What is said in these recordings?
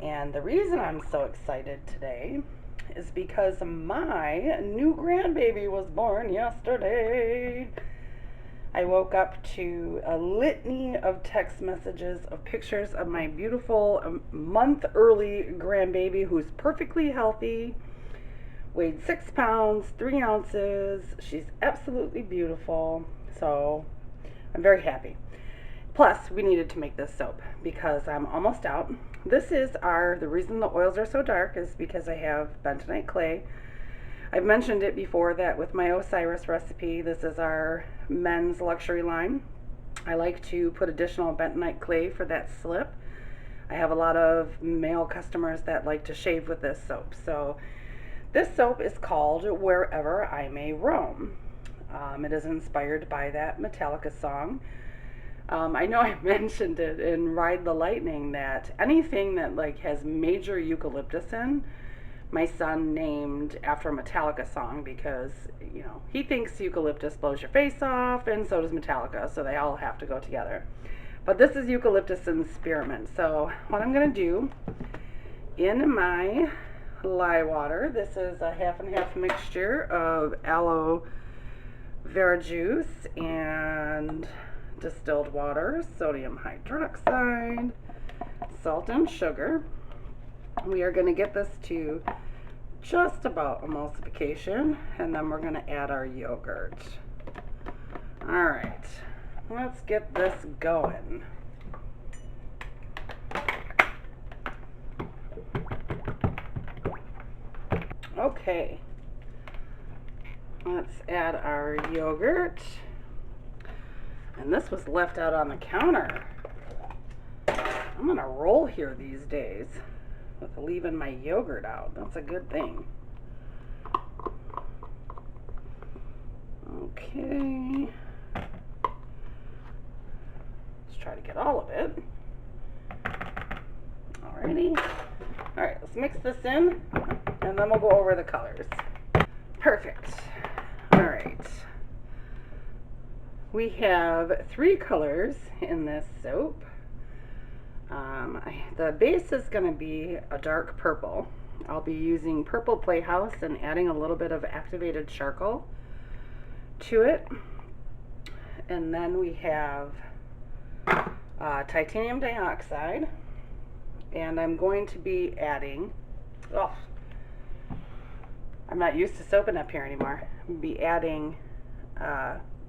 And the reason I'm so excited today is because my new grandbaby was born yesterday. I woke up to a litany of text messages of pictures of my beautiful month early grandbaby who's perfectly healthy, weighed 6 pounds, 3 ounces. She's absolutely beautiful. So I'm very happy. Plus, we needed to make this soap because I'm almost out. This is the reason the oils are so dark is because I have bentonite clay. I've mentioned it before that with my Osiris recipe, this is our men's luxury line. I like to put additional bentonite clay for that slip. I have a lot of male customers that like to shave with this soap. So this soap is called Wherever I May Roam. It is inspired by that Metallica song. I know I mentioned it in Ride the Lightning that anything that like has major eucalyptus in, my son named after a Metallica song because, you know, he thinks eucalyptus blows your face off and so does Metallica, so they all have to go together. But this is Eucalyptus and Spearmint. So what I'm going to do in my lye water, this is a half and half mixture of aloe vera juice and distilled water, sodium hydroxide, salt and sugar. We are going to get this to just about emulsification, and then we're going to add our yogurt. All right, let's get this going. Okay, let's add our yogurt. And this was left out on the counter. I'm gonna roll here these days with leaving my yogurt out. That's a good thing. Okay. Let's try to get all of it. Alrighty. Alright, let's mix this in and then we'll go over the colors. Perfect. Alright. We have 3 colors in this soap. The base is going to be a dark purple. I'll be using Purple Playhouse and adding a little bit of activated charcoal to it. And then we have titanium dioxide. And I'm going to be adding, I'm not used to soaping up here anymore. I'm going to be adding,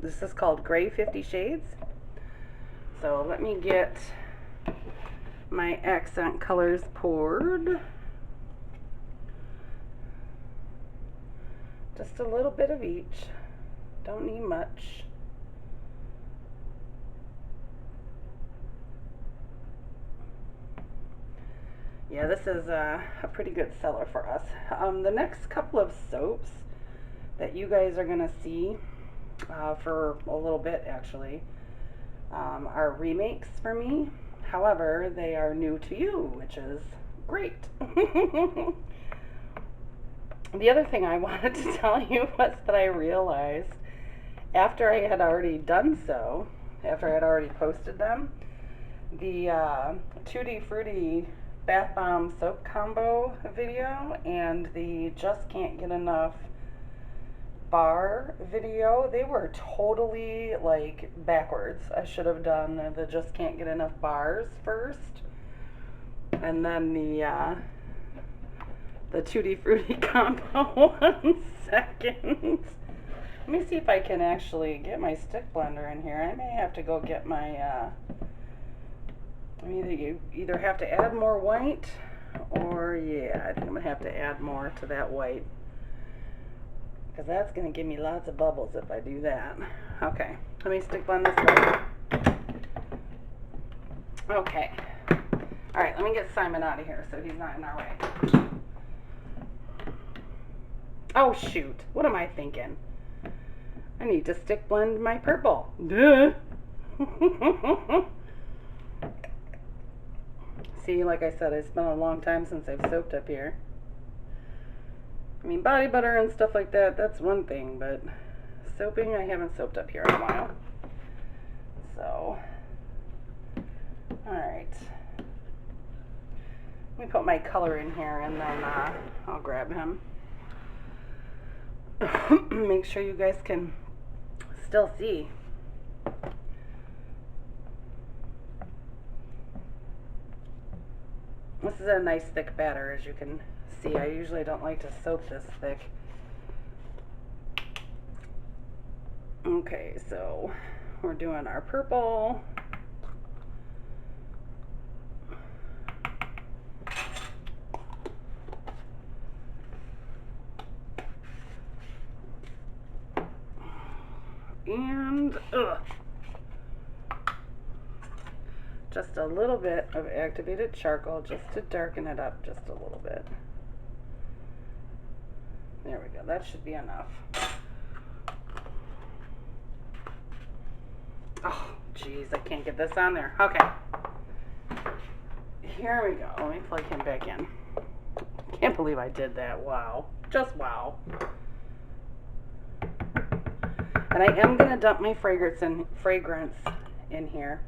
this is called Gray 50 Shades. So let me get my accent colors poured. Just a little bit of each. Don't need much. Yeah, this is a pretty good seller for us. The next couple of soaps that you guys are going to see for a little bit actually are remakes for me. However, they are new to you, which is great. The other thing I wanted to tell you was that I realized after I had already done so, after I had already posted them, the Tutti Frutti Bath Bomb Soap Combo video and the Just Can't Get Enough bar video, they were totally like backwards. I should have done the Just Can't Get Enough bars first and then the Tutti Frutti combo 1 second. Let me see if I can actually get my stick blender in here. I may have to go get my you either have to add more white or yeah, I think I'm gonna have to add more to that white, because that's going to give me lots of bubbles if I do that. Okay, let me stick blend this way. Okay. Alright, let me get Simon out of here so he's not in our way. Oh shoot, what am I thinking? I need to stick blend my purple. Duh! See, like I said, it's been a long time since I've soaped up here. I mean, body butter and stuff like that, that's one thing, but soaping, I haven't soaped up here in a while. So, alright. Let me put my color in here and then I'll grab him. Make sure you guys can still see. This is a nice thick batter, as you can see. I usually don't like to soak this thick. Okay, so we're doing our purple. And just a little bit of activated charcoal just to darken it up just a little bit. There we go. That should be enough. Oh, geez, I can't get this on there. Okay. Here we go. Let me plug him back in. Can't believe I did that. Wow. Just wow. And I am going to dump my fragrance in here.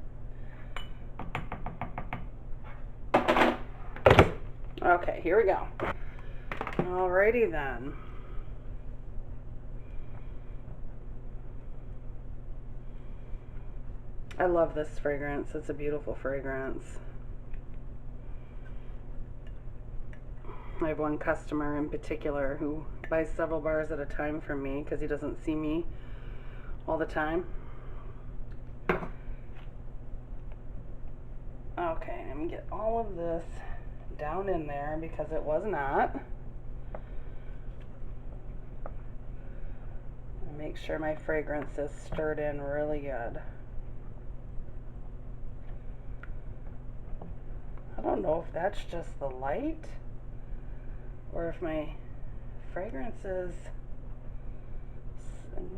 Okay, here we go. Alrighty then. I love this fragrance. It's a beautiful fragrance. I have one customer in particular who buys several bars at a time from me because he doesn't see me all the time. Okay, I'm gonna get all of this down in there because it was not. Make sure my fragrance is stirred in really good. I don't know if that's just the light or if my fragrance is,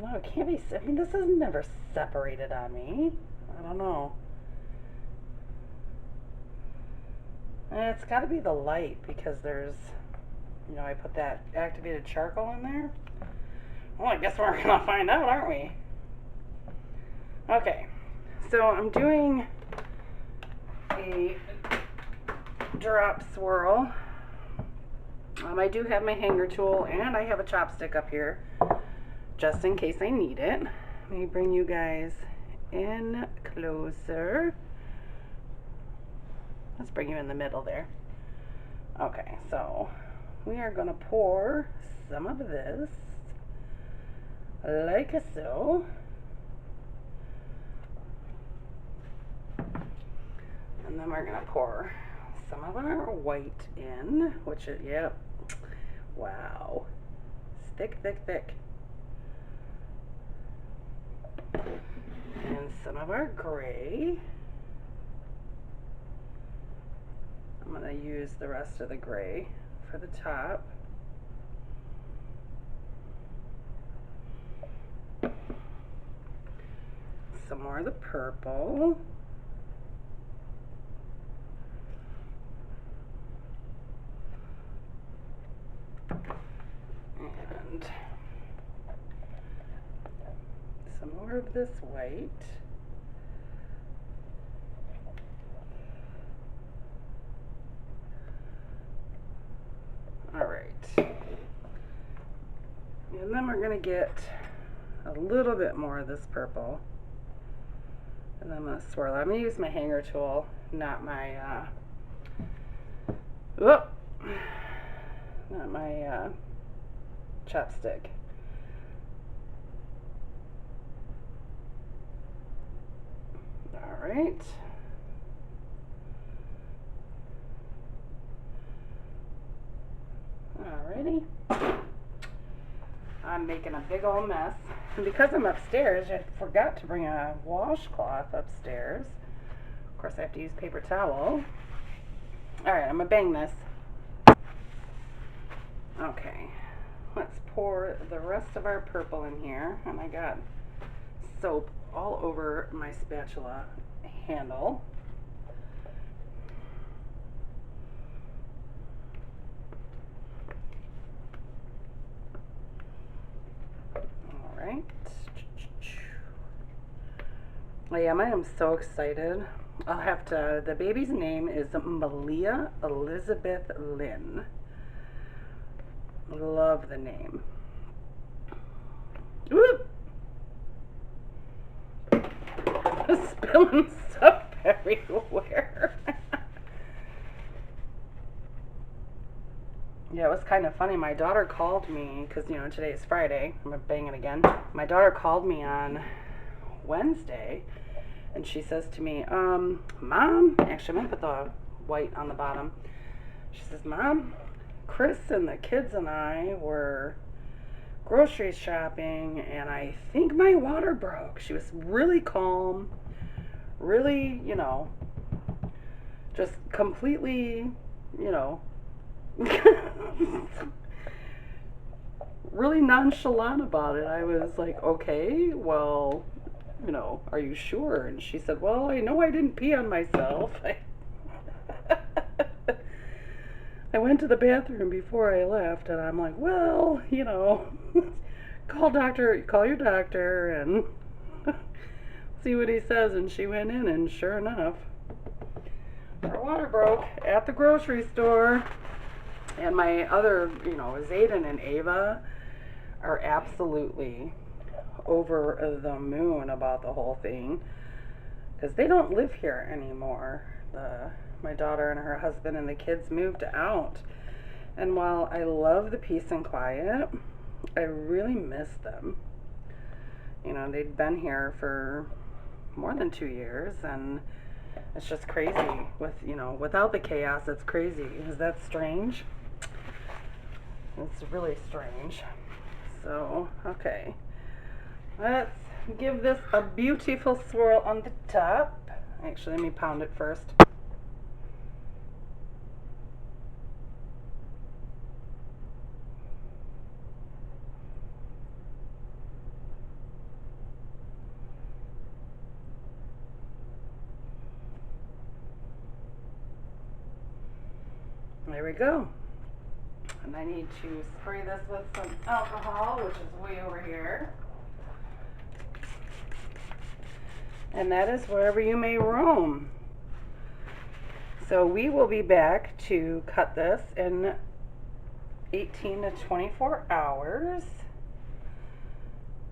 no, it can't be, I mean, this is never separated on me. I don't know. It's got to be the light because there's, you know, I put that activated charcoal in there. Well, I guess we're going to find out, aren't we? Okay, so I'm doing a drop swirl. I do have my hanger tool and I have a chopstick up here just in case I need it. Let me bring you guys in closer. Let's bring you in the middle there. Okay, so we are going to pour some of this like so. And then we're going to pour some of our white in, which is, yep, wow, it's thick, thick, thick. And some of our gray. I'm going to use the rest of the gray for the top. Some more of the purple. And some more of this white. All right. And then we're going to get a little bit more of this purple. And then I'm going to swirl it. I'm going to use my hanger tool, not my, chopstick. All right. Alrighty. I'm making a big old mess. And because I'm upstairs, I forgot to bring a washcloth upstairs. Of course, I have to use paper towel. Alright, I'm going to bang this. Okay. Let's pour the rest of our purple in here. And I got soap all over my spatula handle. Right. I am so excited I'll have to, the baby's name is Malia Elizabeth Lynn. Love the name. Whoop! Spilling stuff everywhere. Yeah, it was kind of funny. My daughter called me, because, you know, today is Friday. I'm banging again. My daughter called me on Wednesday, and she says to me, Mom, actually, I'm going to put the white on the bottom. She says, Mom, Chris and the kids and I were grocery shopping, and I think my water broke. She was really calm, really, you know, just completely, you know, really nonchalant about it. I was like, okay, well, you know, are you sure? And she said, well, I know I didn't pee on myself. I went to the bathroom before I left, and I'm like, well, you know, call your doctor and see what he says. And she went in, and sure enough, her water broke at the grocery store. And my other, you know, Zayden and Ava are absolutely over the moon about the whole thing, because they don't live here anymore. My daughter and her husband and the kids moved out. And while I love the peace and quiet, I really miss them. You know, they'd been here for more than 2 years, and it's just crazy with, you know, without the chaos, it's crazy. Is that strange? It's really strange. So, okay. Let's give this a beautiful swirl on the top. Actually, let me pound it first. There we go. And I need to spray this with some alcohol, which is way over here. And that is wherever you may roam. So we will be back to cut this in 18 to 24 hours.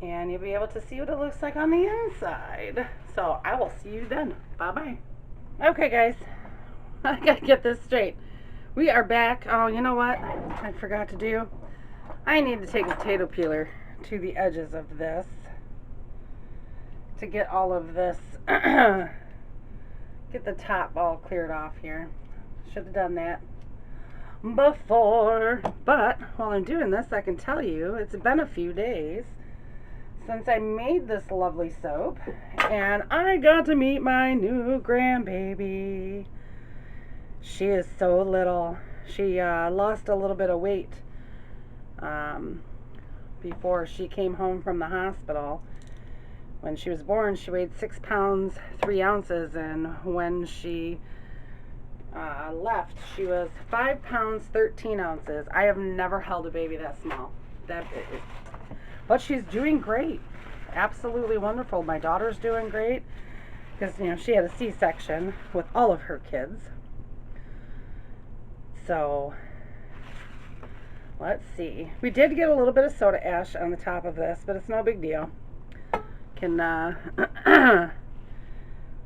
And you'll be able to see what it looks like on the inside. So I will see you then. Bye-bye. Okay, guys. I gotta get this straight. We are back. Oh, you know what I forgot to do? I need to take a potato peeler to the edges of this to get all of this, get the top all cleared off here. Should have done that before. But while I'm doing this, I can tell you it's been a few days since I made this lovely soap, and I got to meet my new grandbaby. She is so little. She lost a little bit of weight before she came home from the hospital. When she was born, she weighed 6 pounds 3 ounces, and when she left, she was 5 pounds 13 ounces. I have never held a baby that small. But she's doing great. Absolutely wonderful. My daughter's doing great because, you know, she had a C-section with all of her kids. So, let's see. We did get a little bit of soda ash on the top of this, but it's no big deal. Can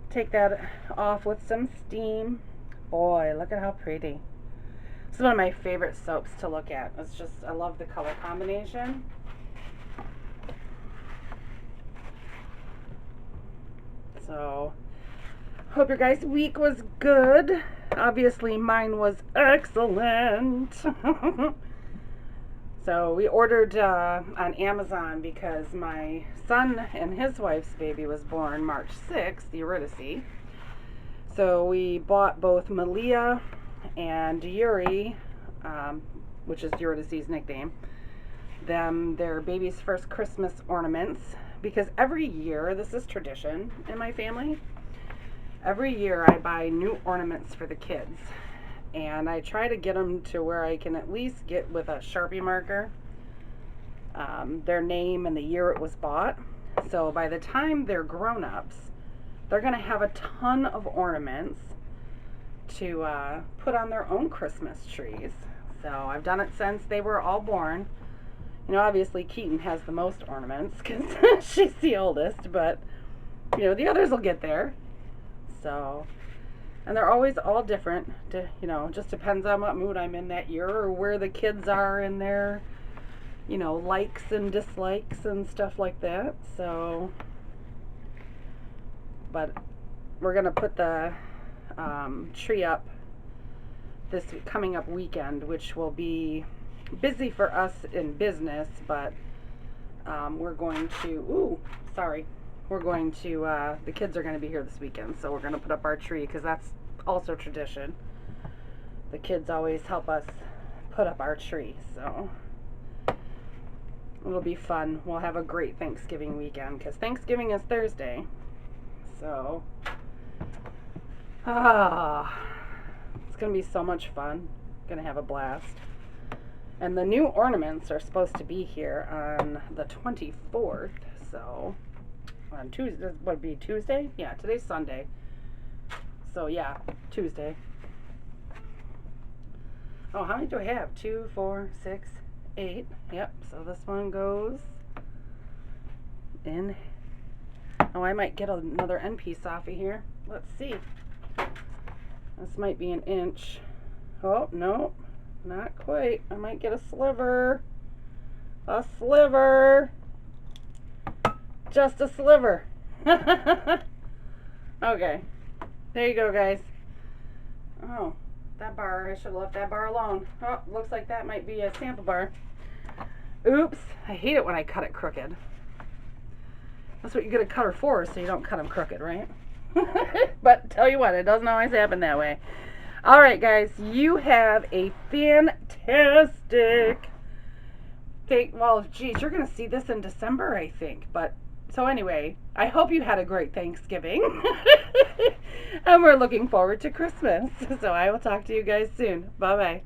take that off with some steam. Boy, look at how pretty. This is one of my favorite soaps to look at. It's just, I love the color combination. So, hope your guys' week was good. Obviously, mine was excellent. So, we ordered on Amazon because my son and his wife's baby was born March 6th, Eurydice. So, we bought both Malia and Yuri, which is Eurydice's nickname, their baby's first Christmas ornaments. Because every year, this is tradition in my family, every year I buy new ornaments for the kids. And I try to get them to where I can at least get with a Sharpie marker their name and the year it was bought. So by the time they're grown-ups, they're going to have a ton of ornaments to put on their own Christmas trees. So I've done it since they were all born. You know, obviously Keaton has the most ornaments because she's the oldest, but, you know, the others will get there. So, and they're always all different. You know, just depends on what mood I'm in that year or where the kids are in their, you know, likes and dislikes and stuff like that. So, but we're going to put the tree up this coming up weekend, which will be busy for us in business, but we're going to, the kids are going to be here this weekend, so we're going to put up our tree because that's also tradition. The kids always help us put up our tree, so it'll be fun. We'll have a great Thanksgiving weekend because Thanksgiving is Thursday, so it's going to be so much fun. Going to have a blast. And the new ornaments are supposed to be here on the 24th, so on Tuesday, would be Tuesday? Yeah, today's Sunday. So yeah, Tuesday. Oh, how many do I have? 2, 4, 6, 8. Yep, so this one goes in. Oh, I might get another end piece off of here. Let's see. This might be an inch. Oh, no, not quite. I might get a sliver. A sliver. Just a sliver. Okay. There you go, guys. Oh, that bar, I should have left that bar alone. Oh, looks like that might be a sample bar. Oops. I hate it when I cut it crooked. That's what you get a cutter for, so you don't cut them crooked, right? But tell you what, it doesn't always happen that way. All right, guys, you have a fantastic well, geez, you're going to see this in December, I think. But so anyway, I hope you had a great Thanksgiving. And we're looking forward to Christmas. So I will talk to you guys soon. Bye-bye.